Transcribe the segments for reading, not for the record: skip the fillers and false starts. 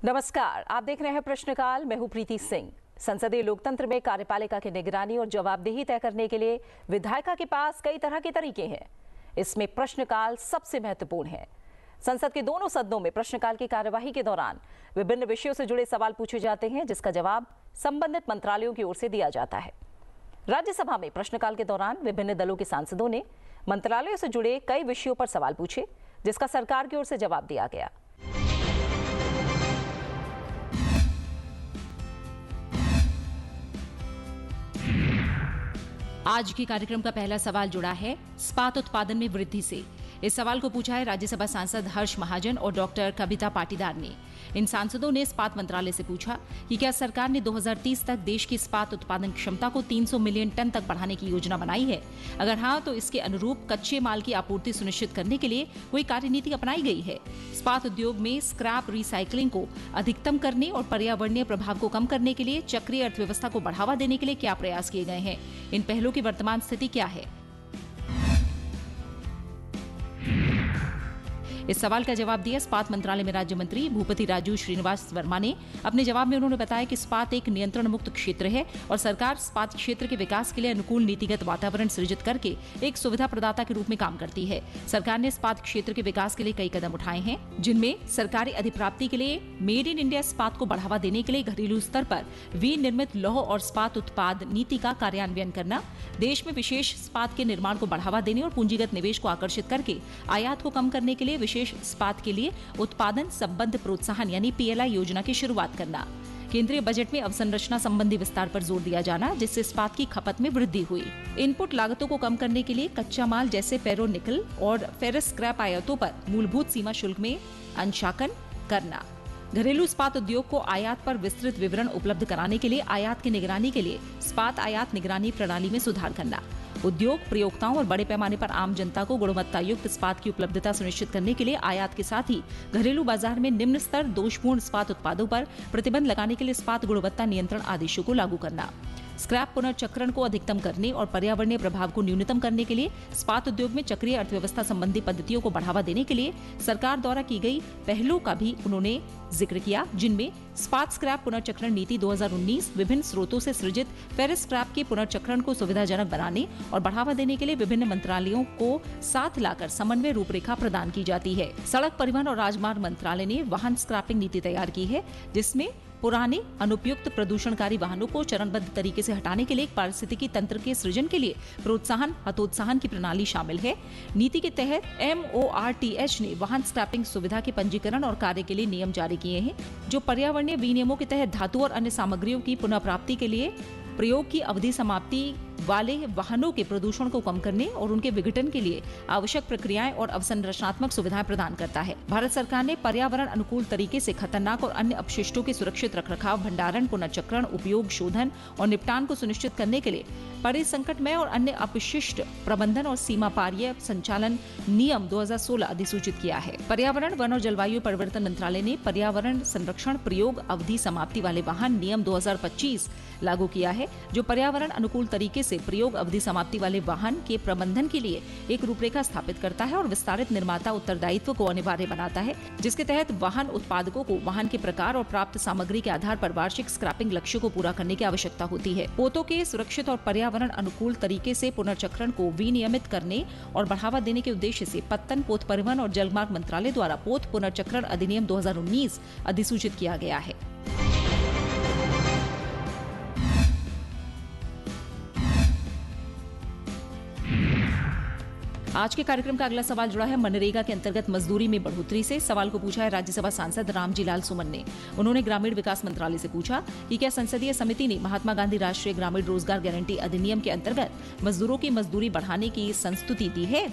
नमस्कार, आप देख रहे हैं प्रश्नकाल। मैं हूं प्रीति सिंह। संसदीय लोकतंत्र में कार्यपालिका की निगरानी और जवाबदेही तय करने के लिए विधायिका के पास कई तरह के तरीके हैं। इसमें प्रश्नकाल सबसे महत्वपूर्ण है। संसद के दोनों सदनों में प्रश्नकाल की कार्यवाही के दौरान विभिन्न विषयों से जुड़े सवाल पूछे जाते हैं, जिसका जवाब संबंधित मंत्रालयों की ओर से दिया जाता है। राज्यसभा में प्रश्नकाल के दौरान विभिन्न दलों के सांसदों ने मंत्रालयों से जुड़े कई विषयों पर सवाल पूछे, जिसका सरकार की ओर से जवाब दिया गया। आज के कार्यक्रम का पहला सवाल जुड़ा है इस्पात उत्पादन में वृद्धि से। इस सवाल को पूछा है राज्यसभा सांसद हर्ष महाजन और डॉक्टर कविता पाटीदार ने। इन सांसदों ने इस्पात मंत्रालय से पूछा कि क्या सरकार ने 2030 तक देश की इस्पात उत्पादन क्षमता को 300 मिलियन टन तक बढ़ाने की योजना बनाई है। अगर हाँ, तो इसके अनुरूप कच्चे माल की आपूर्ति सुनिश्चित करने के लिए कोई कार्यनीति अपनाई गई है। इस्पात उद्योग में स्क्रैप रिसाइकलिंग को अधिकतम करने और पर्यावरणीय प्रभाव को कम करने के लिए चक्रीय अर्थव्यवस्था को बढ़ावा देने के लिए क्या प्रयास किए गए हैं। इन पहलों की वर्तमान स्थिति क्या है। इस सवाल का जवाब दिया इस्पात मंत्रालय में राज्य मंत्री भूपति राजू श्रीनिवास वर्मा ने। अपने जवाब में उन्होंने बताया कि इस्पात एक नियंत्रण मुक्त क्षेत्र है और सरकार इस्पात क्षेत्र के विकास के लिए अनुकूल नीतिगत वातावरण सृजित करके एक सुविधा प्रदाता के रूप में काम करती है। सरकार ने इस्पात क्षेत्र के विकास के लिए कई कदम उठाए हैं, जिनमें सरकारी अधिप्राप्ति के लिए मेड इन इंडिया इस्पात को बढ़ावा देने के लिए घरेलू स्तर पर विनिर्मित लौह और इस्पात उत्पाद नीति का कार्यान्वयन करना, देश में विशेष इस्पात के निर्माण को बढ़ावा देने और पूंजीगत निवेश को आकर्षित करके आयात को कम करने के लिए विशेष इस्पात के लिए उत्पादन संबंध प्रोत्साहन यानी PLI योजना की शुरुआत करना, केंद्रीय बजट में अवसंरचना संबंधी विस्तार पर जोर दिया जाना, जिससे इस्पात की खपत में वृद्धि हुई, इनपुट लागतों को कम करने के लिए कच्चा माल जैसे फेरो निकल और फेरस स्क्रैप आयातों पर मूलभूत सीमा शुल्क में अंशांकन करना, घरेलू इस्पात उद्योग को आयात पर विस्तृत विवरण उपलब्ध कराने के लिए आयात की निगरानी के लिए इस्पात आयात निगरानी प्रणाली में सुधार करना, उद्योग प्रयोक्ताओं और बड़े पैमाने पर आम जनता को गुणवत्ता युक्त इस्पात की उपलब्धता सुनिश्चित करने के लिए आयात के साथ ही घरेलू बाजार में निम्न स्तर दोषपूर्ण इस्पात उत्पादों पर प्रतिबंध लगाने के लिए इस्पात गुणवत्ता नियंत्रण आदेशों को लागू करना, स्क्रैप पुनर्चक्रण को अधिकतम करने और पर्यावरणीय प्रभाव को न्यूनतम करने के लिए इस्पात उद्योग में चक्रीय अर्थव्यवस्था संबंधी पद्धतियों को बढ़ावा देने के लिए सरकार द्वारा की गई पहलों का भी उन्होंने जिक्र किया, जिनमें इस्पात स्क्रैप पुनर्चक्रण नीति 2019 विभिन्न स्रोतों से सृजित फेरस स्क्रैप के पुनर्चक्रण को सुविधाजनक बनाने और बढ़ावा देने के लिए विभिन्न मंत्रालयों को साथ लाकर समन्वय रूपरेखा प्रदान की जाती है। सड़क परिवहन और राजमार्ग मंत्रालय ने वाहन स्क्रैपिंग नीति तैयार की है, जिसमें पुराने अनुपयुक्त प्रदूषणकारी वाहनों को चरणबद्ध तरीके से हटाने के लिए एक पारिस्थितिकी तंत्र के सृजन के लिए प्रोत्साहन हतोत्साहन की प्रणाली शामिल है। नीति के तहत MORTH ने वाहन स्क्रैपिंग सुविधा के पंजीकरण और कार्य के लिए नियम जारी किए हैं, जो पर्यावरणीय विनियमों के तहत धातु और अन्य सामग्रियों की पुनः प्राप्ति के लिए प्रयोग की अवधि समाप्ति वाले वाहनों के प्रदूषण को कम करने और उनके विघटन के लिए आवश्यक प्रक्रियाएं और अवसंरचनात्मक सुविधाएं प्रदान करता है। भारत सरकार ने पर्यावरण अनुकूल तरीके से खतरनाक और अन्य अपशिष्टों के सुरक्षित रखरखाव, भंडारण, पुनर्चक्रण, उपयोग, शोधन और निपटान को सुनिश्चित करने के लिए परिसंकटमय और अन्य अपशिष्ट प्रबंधन और सीमा पारीय संचालन नियम 2016 अधिसूचित किया है। पर्यावरण, वन और जलवायु परिवर्तन मंत्रालय ने पर्यावरण संरक्षण प्रयोग अवधि समाप्ति वाले वाहन नियम 2025 लागू किया है, जो पर्यावरण अनुकूल तरीके से प्रयोग अवधि समाप्ति वाले वाहन के प्रबंधन के लिए एक रूपरेखा स्थापित करता है और विस्तारित निर्माता उत्तरदायित्व को अनिवार्य बनाता है, जिसके तहत वाहन उत्पादकों को वाहन के प्रकार और प्राप्त सामग्री के आधार पर वार्षिक स्क्रैपिंग लक्ष्य को पूरा करने की आवश्यकता होती है। पोतों के सुरक्षित और पर्यावरण अनुकूल तरीके से पुनर्चक्रण को विनियमित करने और बढ़ावा देने के उद्देश्य से पत्तन, पोत परिवहन और जलमार्ग मंत्रालय द्वारा पोत पुनर्चक्रण अधिनियम 2019 अधिसूचित किया गया है। आज के कार्यक्रम का अगला सवाल जुड़ा है मनरेगा के अंतर्गत मजदूरी में बढ़ोतरी से। सवाल को पूछा है राज्यसभा सांसद रामजी लाल सुमन ने। उन्होंने ग्रामीण विकास मंत्रालय से पूछा कि क्या संसदीय समिति ने महात्मा गांधी राष्ट्रीय ग्रामीण रोजगार गारंटी अधिनियम के अंतर्गत मजदूरों की मजदूरी बढ़ाने की संस्तुति दी है।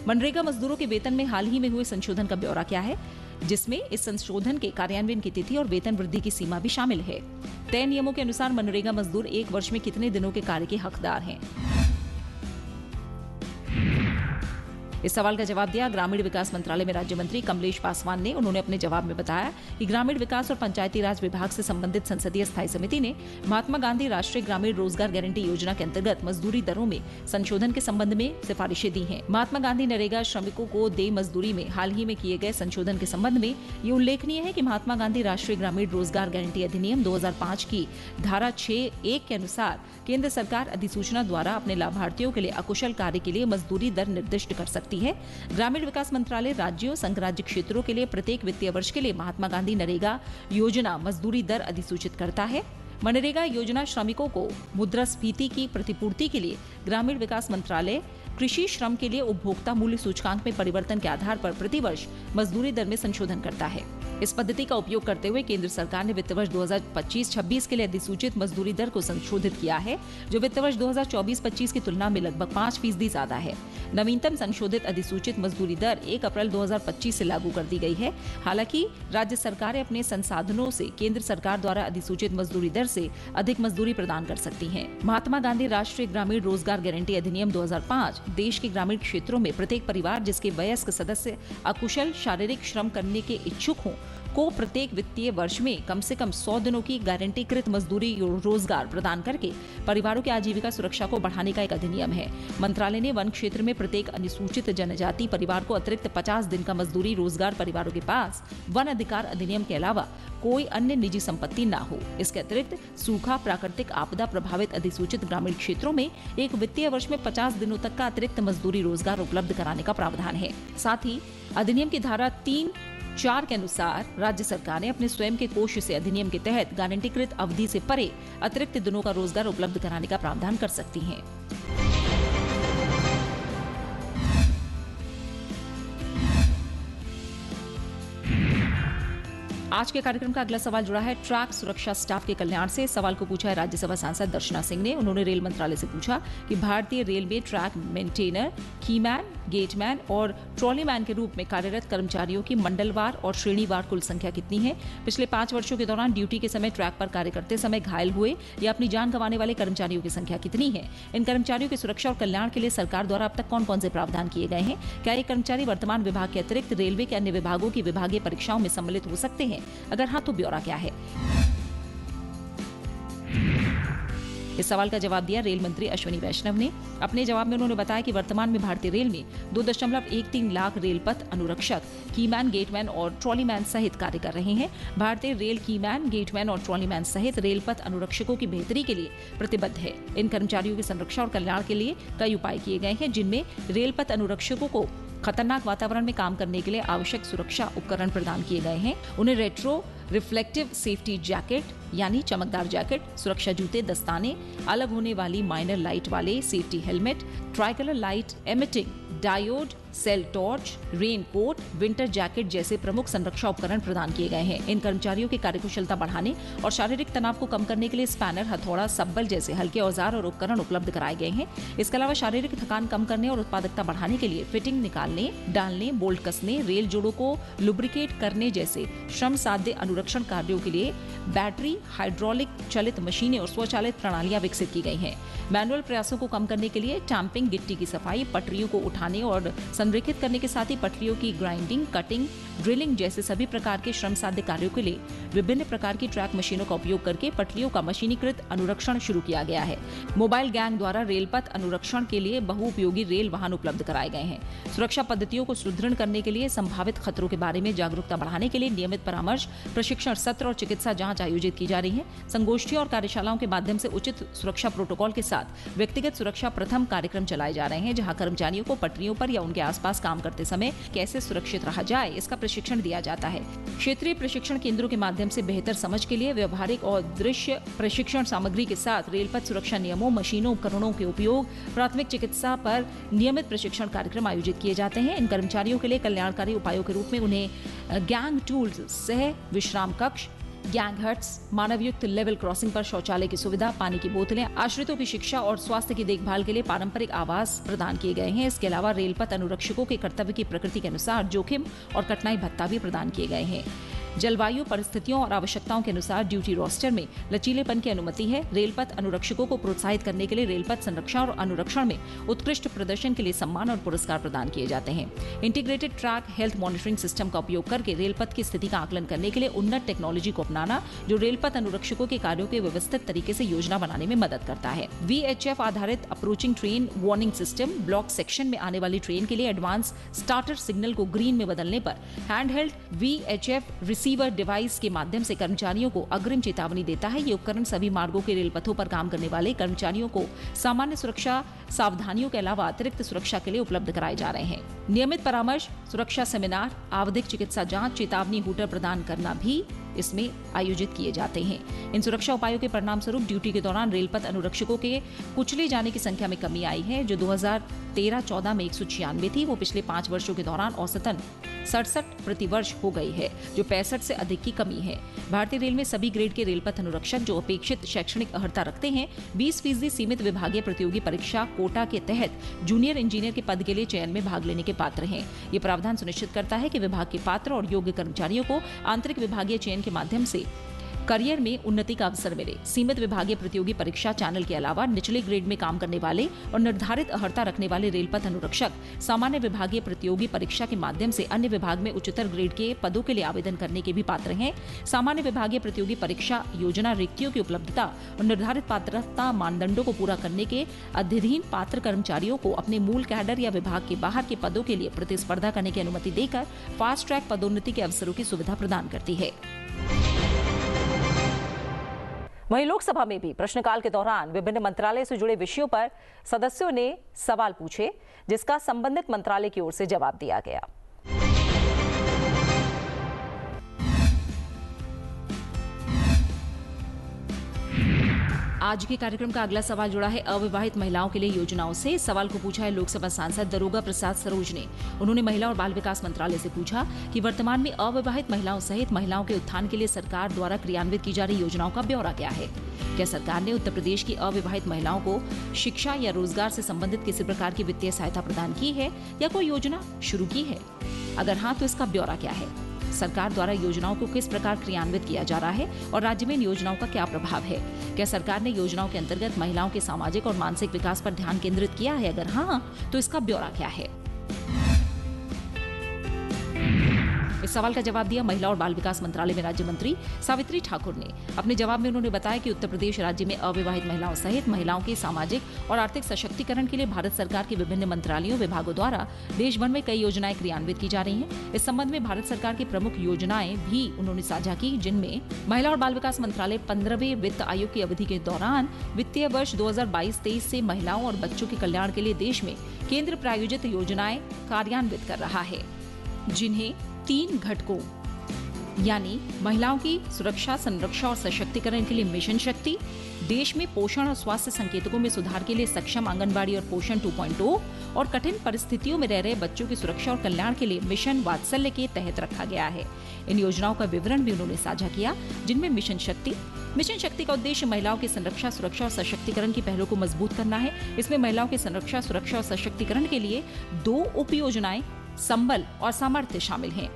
मनरेगा मजदूरों के वेतन में हाल ही में हुए संशोधन का ब्यौरा क्या है, जिसमें इस संशोधन के कार्यान्वयन की तिथि और वेतन वृद्धि की सीमा भी शामिल है। तय नियमों के अनुसार मनरेगा मजदूर 1 वर्ष में कितने दिनों के कार्य के हकदार हैं। इस सवाल का जवाब दिया ग्रामीण विकास मंत्रालय में राज्य मंत्री कमलेश पासवान ने। उन्होंने अपने जवाब में बताया कि ग्रामीण विकास और पंचायती राज विभाग से संबंधित संसदीय स्थायी समिति ने महात्मा गांधी राष्ट्रीय ग्रामीण रोजगार गारंटी योजना के अंतर्गत मजदूरी दरों में संशोधन के संबंध में सिफारिशें दी हैं। महात्मा गांधी नरेगा श्रमिकों को देय मजदूरी में हाल ही में किए गए संशोधन के संबंध में ये उल्लेखनीय है कि महात्मा गांधी राष्ट्रीय ग्रामीण रोजगार गारंटी अधिनियम 2005 की धारा 6(1) के अनुसार केंद्र सरकार अधिसूचना द्वारा अपने लाभार्थियों के लिए अकुशल कार्य के लिए मजदूरी दर निर्दिष्ट कर सकती है। ग्रामीण विकास मंत्रालय राज्यों, संघ राज्य क्षेत्रों के लिए प्रत्येक वित्तीय वर्ष के लिए महात्मा गांधी नरेगा योजना मजदूरी दर अधिसूचित करता है। मनरेगा योजना श्रमिकों को मुद्रास्फीति की प्रतिपूर्ति के लिए ग्रामीण विकास मंत्रालय कृषि श्रम के लिए उपभोक्ता मूल्य सूचकांक में परिवर्तन के आधार पर प्रतिवर्ष मजदूरी दर में संशोधन करता है। इस पद्धति का उपयोग करते हुए केंद्र सरकार ने वित्त वर्ष 2025-26 के लिए अधिसूचित मजदूरी दर को संशोधित किया है, जो वित्त वर्ष 2024-25 की तुलना में लगभग 5% ज्यादा है। नवीनतम संशोधित अधिसूचित मजदूरी दर 1 अप्रैल 2025 से लागू कर दी गई है। हालांकि राज्य सरकारें अपने संसाधनों से केंद्र सरकार द्वारा अधिसूचित मजदूरी दर से अधिक मजदूरी प्रदान कर सकती हैं। महात्मा गांधी राष्ट्रीय ग्रामीण रोजगार गारंटी अधिनियम 2005 देश के ग्रामीण क्षेत्रों में प्रत्येक परिवार जिसके वयस्क सदस्य अकुशल शारीरिक श्रम करने के इच्छुक हों को प्रत्येक वित्तीय वर्ष में कम से कम 100 दिनों की गारंटीकृत मजदूरी रोजगार प्रदान करके परिवारों की आजीविका सुरक्षा को बढ़ाने का एक अधिनियम है। मंत्रालय ने वन क्षेत्र में प्रत्येक अनुसूचित जनजाति परिवार को अतिरिक्त 50 दिन का मजदूरी रोजगार परिवारों के पास वन अधिकार अधिनियम के अलावा कोई अन्य निजी संपत्ति न हो। इसके अतिरिक्त सूखा, प्राकृतिक आपदा प्रभावित अधिसूचित ग्रामीण क्षेत्रों में एक वित्तीय वर्ष में 50 दिनों तक का अतिरिक्त मजदूरी रोजगार उपलब्ध कराने का प्रावधान है। साथ ही अधिनियम की धारा 3(4) के अनुसार राज्य सरकारें अपने स्वयं के कोष से अधिनियम के तहत गारंटीकृत अवधि से परे अतिरिक्त दिनों का रोजगार उपलब्ध कराने का प्रावधान कर सकती हैं। आज के कार्यक्रम का अगला सवाल जुड़ा है ट्रैक सुरक्षा स्टाफ के कल्याण से। सवाल को पूछा है राज्यसभा सांसद दर्शना सिंह ने। उन्होंने रेल मंत्रालय से पूछा कि भारतीय रेल में ट्रैक मेंटेनर, कीमैन, गेटमैन और ट्रॉलीमैन के रूप में कार्यरत कर्मचारियों की मंडलवार और श्रेणीवार कुल संख्या कितनी है। पिछले 5 वर्षों के दौरान ड्यूटी के समय ट्रैक पर कार्य करते समय घायल हुए या अपनी जान गंवाने वाले कर्मचारियों की संख्या कितनी है। इन कर्मचारियों की सुरक्षा और कल्याण के लिए सरकार द्वारा अब तक कौन कौन से प्रावधान किए गए हैं। क्या ये कर्मचारी वर्तमान विभाग के अतिरिक्त रेलवे के अन्य विभागों की विभागीय परीक्षाओं में सम्मिलित हो सकते हैं। अगर हाँ तो ब्यौरा क्या है। इस सवाल का जवाब दिया रेल मंत्री अश्विनी वैष्णव ने। अपने जवाब में उन्होंने बताया कि वर्तमान में भारतीय रेल में 2.13 लाख रेल पथ अनुरक्षक, कीमैन, गेटमैन और ट्रॉलीमैन सहित कार्य कर रहे हैं। भारतीय रेल कीमैन, गेटमैन और ट्रॉलीमैन सहित रेल पथ अनुरक्षकों की बेहतरी के लिए प्रतिबद्ध है। इन कर्मचारियों की संरक्षा और कल्याण के लिए कई उपाय किए गए हैं, जिनमें रेल पथ अनुरक्षकों को खतरनाक वातावरण में काम करने के लिए आवश्यक सुरक्षा उपकरण प्रदान किए गए हैं। उन्हें रेट्रो रिफ्लेक्टिव सेफ्टी जैकेट यानी चमकदार जैकेट, सुरक्षा जूते, दस्ताने, अलग होने वाली माइनर लाइट वाले safety helmet, tricolour light emitting diode, cell torch, rain coat, winter jacket जैसे प्रमुख संरक्षा उपकरण प्रदान किए गए हैं। इन कर्मचारियों की कार्यकुशलता बढ़ाने और शारीरिक तनाव को कम करने के लिए स्पैनर, हथौड़ा, सब्बल जैसे हल्के औजार और उपकरण उपलब्ध कराए गए हैं। इसके अलावा शारीरिक थकान कम करने और उत्पादकता बढ़ाने के लिए फिटिंग निकालने, डालने, बोल्ट कसने, रेल जोड़ों को लुब्रिकेट करने जैसे श्रम साध्य अनुरक्षण कार्यों के लिए बैटरी, हाइड्रोलिक चलित मशीनें और स्वचालित प्रणालियां विकसित की गई हैं। मैनुअल प्रयासों को कम करने के लिए टैंपिंग, गिट्टी की सफाई, पटरियों को उठाने और संरेखित करने के साथ ही पटरियों की ग्राइंडिंग, कटिंग, ड्रिलिंग जैसे सभी प्रकार के श्रम साध्य कार्यों के लिए विभिन्न प्रकार की ट्रैक मशीनों का उपयोग करके पटरियों का मशीनीकृत अनुरक्षण शुरू किया गया है। मोबाइल गैंग द्वारा रेलपथ अनुरक्षण के लिए बहुउपयोगी रेल वाहन उपलब्ध कराए गए हैं। सुरक्षा पद्धतियों को सुदृढ़ करने के लिए संभावित खतरों के बारे में जागरूकता बढ़ाने के लिए नियमित परामर्श, प्रशिक्षण सत्र और चिकित्सा जांच आयोजित की जा रही है। संगोष्ठियों और कार्यशालाओं के माध्यम से उचित सुरक्षा प्रोटोकॉल के साथ व्यक्तिगत सुरक्षा प्रथम कार्यक्रम चलाए जा रहे हैं, जहां कर्मचारियों को पटरियों पर या उनके आसपास काम करते समय कैसे सुरक्षित रहा जाए इसका प्रशिक्षण दिया जाता है। क्षेत्रीय प्रशिक्षण केंद्रों के माध्यम से बेहतर समझ के लिए व्यवहारिक और दृश्य प्रशिक्षण सामग्री के साथ रेलपथ सुरक्षा नियमों, मशीनों, उपकरणों के उपयोग, प्राथमिक चिकित्सा पर नियमित प्रशिक्षण कार्यक्रम आयोजित किए जाते हैं। इन कर्मचारियों के लिए कल्याणकारी उपायों के रूप में उन्हें गैंग टूल्स, सह विश्राम कक्ष, गैंग हट्स, मानवयुक्त लेवल क्रॉसिंग पर शौचालय की सुविधा, पानी की बोतलें, आश्रितों की शिक्षा और स्वास्थ्य की देखभाल के लिए पारंपरिक आवास प्रदान किए गए हैं। इसके अलावा रेलपथ अनुरक्षकों के कर्तव्य की प्रकृति के अनुसार जोखिम और कठिनाई भत्ता भी प्रदान किए गए हैं। जलवायु परिस्थितियों और आवश्यकताओं के अनुसार ड्यूटी रोस्टर में लचीलेपन की अनुमति है। रेलपथ अनुरक्षकों को प्रोत्साहित करने के लिए रेलपथ संरक्षण और अनुरक्षण में उत्कृष्ट प्रदर्शन के लिए सम्मान और पुरस्कार प्रदान किए जाते हैं। Integrated track health monitoring system का उपयोग करके रेलपथ की स्थिति का आकलन करने के लिए उन्नत टेक्नोलॉजी को अपनाना, जो रेलपथ अनुरक्षकों के कार्यों के व्यवस्थित तरीके से योजना बनाने में मदद करता है। VHF आधारित approaching train warning system block section में आने वाली ट्रेन के लिए एडवांस स्टार्टर सिग्नल को ग्रीन में बदलने पर हैंडहेल्ड VHF रिसीवर डिवाइस के माध्यम से कर्मचारियों को अग्रिम चेतावनी देता है। ये उपकरण सभी मार्गों के रेलपथों पर काम करने वाले कर्मचारियों को सामान्य सुरक्षा सावधानियों के अलावा अतिरिक्त सुरक्षा के लिए उपलब्ध कराए जा रहे हैं। नियमित परामर्श, सुरक्षा सेमिनार, आवधिक चिकित्सा जांच, चेतावनी हूटर प्रदान करना भी इसमें आयोजित किए जाते हैं। इन सुरक्षा उपायों के परिणाम स्वरूप ड्यूटी के दौरान रेलपथ अनुरक्षकों के कुचले जाने की संख्या में कमी आई है, जो 2013-14 में 196 थी। वो पिछले 5 वर्षों के दौरान औसतन 67 प्रति वर्ष हो गई है, जो 65 से अधिक की कमी है। भारतीय रेल में सभी ग्रेड के रेलपथ अनुरक्षक जो अपेक्षित शैक्षणिक अर्हता रखते हैं 20% सीमित विभागीय प्रतियोगी परीक्षा कोटा के तहत जूनियर इंजीनियर के पद के लिए चयन में भाग लेने के पात्र हैं। ये प्रावधान सुनिश्चित करता है कि विभाग के पात्र और योग्य कर्मचारियों को आंतरिक विभागीय चयन के माध्यम से करियर में उन्नति का अवसर मिले। सीमित विभागीय प्रतियोगी परीक्षा चैनल के अलावा निचले ग्रेड में काम करने वाले और निर्धारित अर्हता रखने वाले रेलपथ अनुरक्षक सामान्य विभागीय प्रतियोगी परीक्षा के माध्यम से अन्य विभाग में उच्चतर ग्रेड के पदों के लिए आवेदन करने के भी पात्र हैं। सामान्य विभागीय प्रतियोगी परीक्षा योजना रिक्तियों की उपलब्धता और निर्धारित पात्रता मानदंडों को पूरा करने के अध्ययन पात्र कर्मचारियों को अपने मूल कैडर या विभाग के बाहर के पदों के लिए प्रतिस्पर्धा करने की अनुमति देकर फास्ट ट्रैक पदोन्नति के अवसरों की सुविधा प्रदान करती है। वहीं लोकसभा में भी प्रश्नकाल के दौरान विभिन्न मंत्रालय से जुड़े विषयों पर सदस्यों ने सवाल पूछे, जिसका संबंधित मंत्रालय की ओर से जवाब दिया गया। आज के कार्यक्रम का अगला सवाल जुड़ा है अविवाहित महिलाओं के लिए योजनाओं से। इस सवाल को पूछा है लोकसभा सांसद दरोगा प्रसाद सरोज ने। उन्होंने महिला और बाल विकास मंत्रालय से पूछा कि वर्तमान में अविवाहित महिलाओं सहित महिलाओं के उत्थान के लिए सरकार द्वारा क्रियान्वित की जा रही योजनाओं का ब्यौरा क्या है। क्या सरकार ने उत्तर प्रदेश की अविवाहित महिलाओं को शिक्षा या रोजगार से संबंधित किसी प्रकार की वित्तीय सहायता प्रदान की है या कोई योजना शुरू की है? अगर हाँ, तो इसका ब्यौरा क्या है? सरकार द्वारा योजनाओं को किस प्रकार क्रियान्वित किया जा रहा है और राज्य में इन योजनाओं का क्या प्रभाव है? क्या सरकार ने योजनाओं के अंतर्गत महिलाओं के सामाजिक और मानसिक विकास पर ध्यान केंद्रित किया है? अगर हाँ, तो इसका ब्यौरा क्या है? इस सवाल का जवाब दिया महिला और बाल विकास मंत्रालय में राज्य मंत्री सावित्री ठाकुर ने। अपने जवाब में उन्होंने बताया कि उत्तर प्रदेश राज्य में अविवाहित महिलाओं सहित महिलाओं के सामाजिक और आर्थिक सशक्तिकरण के लिए भारत सरकार के विभिन्न मंत्रालयों विभागों द्वारा देश भर में कई योजनाएं क्रियान्वित की जा रही हैं। इस संबंध में भारत सरकार की प्रमुख योजनाएं भी उन्होंने साझा की, जिनमें महिला और बाल विकास मंत्रालय 15वें वित्त आयोग की अवधि के दौरान वित्तीय वर्ष 2022-23 से महिलाओं और बच्चों के कल्याण के लिए देश में केंद्र प्रायोजित योजनाएं कार्यान्वित कर रहा है, जिन्हें 3 घटकों यानी महिलाओं की सुरक्षा, संरक्षा और सशक्तिकरण के लिए मिशन शक्ति, देश में पोषण और स्वास्थ्य संकेतकों में सुधार के लिए सक्षम आंगनबाड़ी और पोषण 2.0 और कठिन परिस्थितियों में रह रहे बच्चों की सुरक्षा और कल्याण के लिए मिशन वात्सल्य के तहत रखा गया है। इन योजनाओं का विवरण भी उन्होंने साझा किया, जिनमें मिशन शक्ति का उद्देश्य महिलाओं की संरक्षा, सुरक्षा और सशक्तिकरण की पहलों को मजबूत करना है। इसमें महिलाओं की संरक्षा, सुरक्षा और सशक्तिकरण के लिए 2 उप योजनाएं संबल और सामर्थ्य शामिल हैं।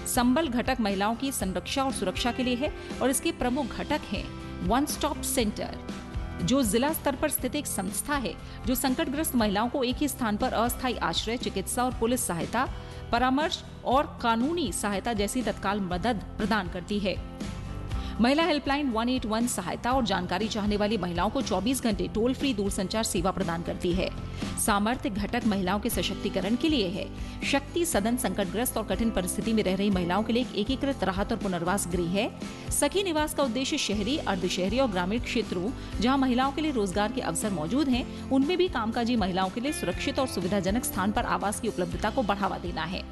संबल घटक महिलाओं की संरक्षा और सुरक्षा के लिए है और इसके प्रमुख घटक हैं वन स्टॉप सेंटर, जो जिला स्तर पर स्थित एक संस्था है जो संकटग्रस्त महिलाओं को एक ही स्थान पर अस्थायी आश्रय, चिकित्सा और पुलिस सहायता, परामर्श और कानूनी सहायता जैसी तत्काल मदद प्रदान करती है। महिला हेल्पलाइन 181 सहायता और जानकारी चाहने वाली महिलाओं को 24 घंटे टोल फ्री दूरसंचार सेवा प्रदान करती है। सामर्थ्य घटक महिलाओं के सशक्तिकरण के लिए है। शक्ति सदन संकटग्रस्त और कठिन परिस्थिति में रह रही महिलाओं के लिए एक एकीकृत राहत और पुनर्वास गृह है। सखी निवास का उद्देश्य शहरी, अर्धशहरी और ग्रामीण क्षेत्रों जहां महिलाओं के लिए रोजगार के अवसर मौजूद हैं, उनमें भी कामकाजी महिलाओं के लिए सुरक्षित और सुविधाजनक स्थान पर आवास की उपलब्धता को बढ़ावा देना है।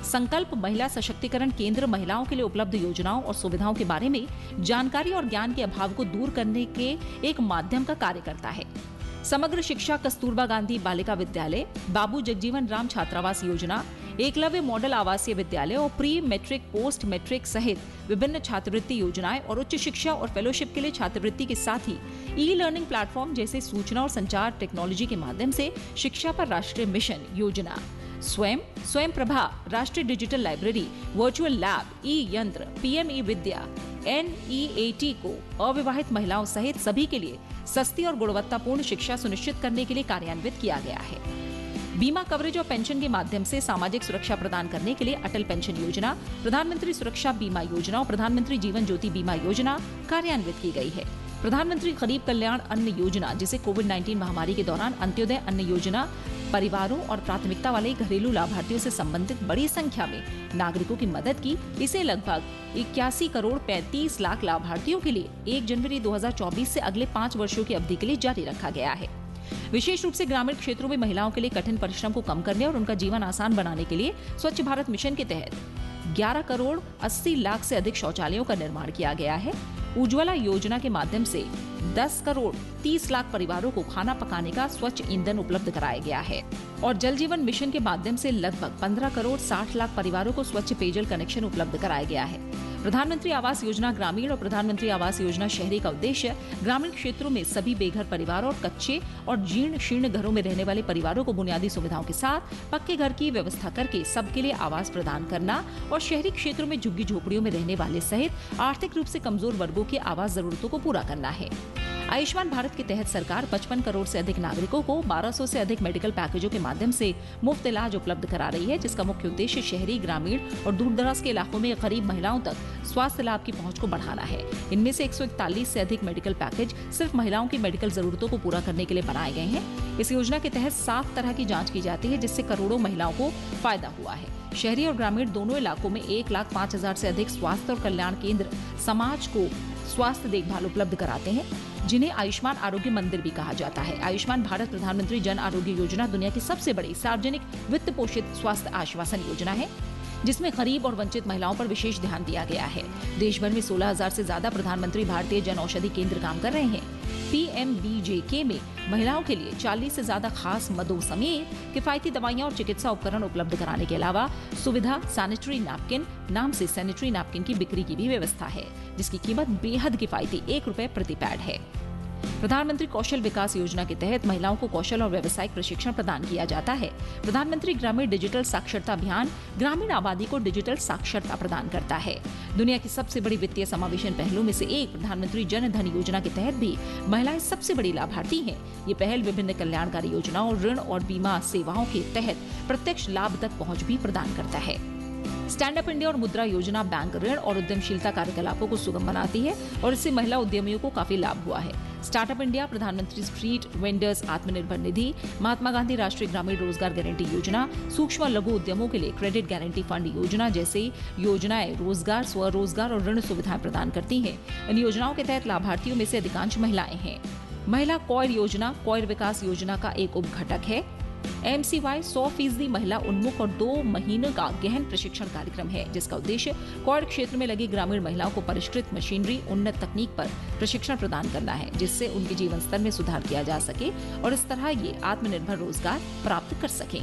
संकल्प महिला सशक्तिकरण केंद्र महिलाओं के लिए उपलब्ध योजनाओं और सुविधाओं के बारे में जानकारी और ज्ञान के अभाव को दूर करने के एक माध्यम का कार्य करता है। समग्र शिक्षा कस्तूरबा गांधी बालिका विद्यालय, बाबू जगजीवन राम छात्रावास योजना, एकलव्य मॉडल आवासीय विद्यालय और प्री मैट्रिक, पोस्ट मैट्रिक सहित विभिन्न छात्रवृत्ति योजनाएं और उच्च शिक्षा और फेलोशिप के लिए छात्रवृत्ति के साथ ही ई लर्निंग प्लेटफॉर्म जैसे सूचना और संचार टेक्नोलॉजी के माध्यम से शिक्षा पर राष्ट्रीय मिशन योजना, स्वयं प्रभा, राष्ट्रीय डिजिटल लाइब्रेरी, वर्चुअल लैब, ई यंत्र, पीएम ई विद्या, NEAT को अविवाहित महिलाओं सहित सभी के लिए सस्ती और गुणवत्तापूर्ण शिक्षा सुनिश्चित करने के लिए कार्यान्वित किया गया है। बीमा कवरेज और पेंशन के माध्यम से सामाजिक सुरक्षा प्रदान करने के लिए अटल पेंशन योजना, प्रधानमंत्री सुरक्षा बीमा योजना और प्रधानमंत्री जीवन ज्योति बीमा योजना कार्यान्वित की गई है। प्रधानमंत्री गरीब कल्याण अन्न योजना, जिसे कोविड-19 महामारी के दौरान अंत्योदय अन्न योजना परिवारों और प्राथमिकता वाले घरेलू लाभार्थियों से संबंधित बड़ी संख्या में नागरिकों की मदद की। इसे लगभग 81 करोड़ 35 लाख लाभार्थियों के लिए 1 जनवरी 2024 से अगले 5 वर्षों की अवधि के लिए जारी रखा गया है। विशेष रूप से ग्रामीण क्षेत्रों में महिलाओं के लिए कठिन परिश्रम को कम करने और उनका जीवन आसान बनाने के लिए स्वच्छ भारत मिशन के तहत 11 करोड़ 80 लाख से अधिक शौचालयों का निर्माण किया गया है। उज्ज्वला योजना के माध्यम से 10 करोड़ 30 लाख परिवारों को खाना पकाने का स्वच्छ ईंधन उपलब्ध कराया गया है और जल जीवन मिशन के माध्यम से लगभग 15 करोड़ 60 लाख परिवारों को स्वच्छ पेयजल कनेक्शन उपलब्ध कराया गया है। प्रधानमंत्री आवास योजना ग्रामीण और प्रधानमंत्री आवास योजना शहरी का उद्देश्य ग्रामीण क्षेत्रों में सभी बेघर परिवारों और कच्चे और जीर्ण शीर्ण घरों में रहने वाले परिवारों को बुनियादी सुविधाओं के साथ पक्के घर की व्यवस्था करके सबके लिए आवास प्रदान करना और शहरी क्षेत्रों में झुग्गी झोपड़ियों में रहने वाले सहित आर्थिक रूप से कमजोर वर्गों की आवास जरूरतों को पूरा करना है। आयुष्मान भारत के तहत सरकार 55 करोड़ से अधिक नागरिकों को 1200 से अधिक मेडिकल पैकेजों के माध्यम से मुफ्त इलाज उपलब्ध करा रही है, जिसका मुख्य उद्देश्य शहरी, ग्रामीण और दूरदराज के इलाकों में गरीब महिलाओं तक स्वास्थ्य लाभ की पहुंच को बढ़ाना है। इनमें से 141 से अधिक मेडिकल पैकेज सिर्फ महिलाओं की मेडिकल जरूरतों को पूरा करने के लिए बनाए गए हैं। इस योजना के तहत 7 तरह की जाँच की जाती है, जिससे करोड़ों महिलाओं को फायदा हुआ है। शहरी और ग्रामीण दोनों इलाकों में 1,05,000 से अधिक स्वास्थ्य और कल्याण केंद्र समाज को स्वास्थ्य देखभाल उपलब्ध कराते हैं, जिन्हें आयुष्मान आरोग्य मंदिर भी कहा जाता है। आयुष्मान भारत प्रधानमंत्री जन आरोग्य योजना दुनिया की सबसे बड़ी सार्वजनिक वित्त पोषित स्वास्थ्य आश्वासन योजना है, जिसमें गरीब और वंचित महिलाओं पर विशेष ध्यान दिया गया है। देश भर में 16,000 से ज्यादा प्रधानमंत्री भारतीय जन औषधि केंद्र काम कर रहे हैं। PMBJK में महिलाओं के लिए 40 से ज्यादा खास मदों समेत किफायती दवाइयां और चिकित्सा उपकरण उपलब्ध कराने के अलावा सुविधा सैनिटरी नैपकिन नाम से सैनिटरी नैपकिन की बिक्री की भी व्यवस्था है, जिसकी कीमत बेहद किफायती 1 रुपए प्रति पैड है। प्रधानमंत्री कौशल विकास योजना के तहत महिलाओं को कौशल और व्यावसायिक प्रशिक्षण प्रदान किया जाता है। प्रधानमंत्री ग्रामीण डिजिटल साक्षरता अभियान ग्रामीण आबादी को डिजिटल साक्षरता प्रदान करता है। दुनिया की सबसे बड़ी वित्तीय समावेशन पहलों में से एक प्रधानमंत्री जन धन योजना के तहत भी महिलाएं सबसे बड़ी लाभार्थी हैं। ये पहल विभिन्न कल्याणकारी योजनाओं, ऋण और बीमा सेवाओं के तहत प्रत्यक्ष लाभ तक पहुँच भी प्रदान करता है। स्टैंड अप इंडिया और मुद्रा योजना बैंक ऋण और उद्यमशीलता कार्यकलापों को सुगम बनाती है और इससे महिला उद्यमियों को काफी लाभ हुआ है। स्टार्टअप इंडिया, प्रधानमंत्री स्ट्रीट वेंडर्स आत्मनिर्भर निधि, महात्मा गांधी राष्ट्रीय ग्रामीण रोजगार गारंटी योजना, सूक्ष्म लघु उद्यमों के लिए क्रेडिट गारंटी फंड योजना जैसी योजनाएं रोजगार, स्वरोजगार और ऋण सुविधाएं प्रदान करती हैं। इन योजनाओं के तहत लाभार्थियों में से अधिकांश महिलाएं हैं। महिला कौर योजना कौर विकास योजना का एक उपघटक है। MCY 100% महिला उन्मुख और 2 महीनों का गहन प्रशिक्षण कार्यक्रम है, जिसका उद्देश्य कौर क्षेत्र में लगी ग्रामीण महिलाओं को परिष्कृत मशीनरी, उन्नत तकनीक पर प्रशिक्षण प्रदान करना है, जिससे उनके जीवन स्तर में सुधार किया जा सके और इस तरह ये आत्मनिर्भर रोजगार प्राप्त कर सकें।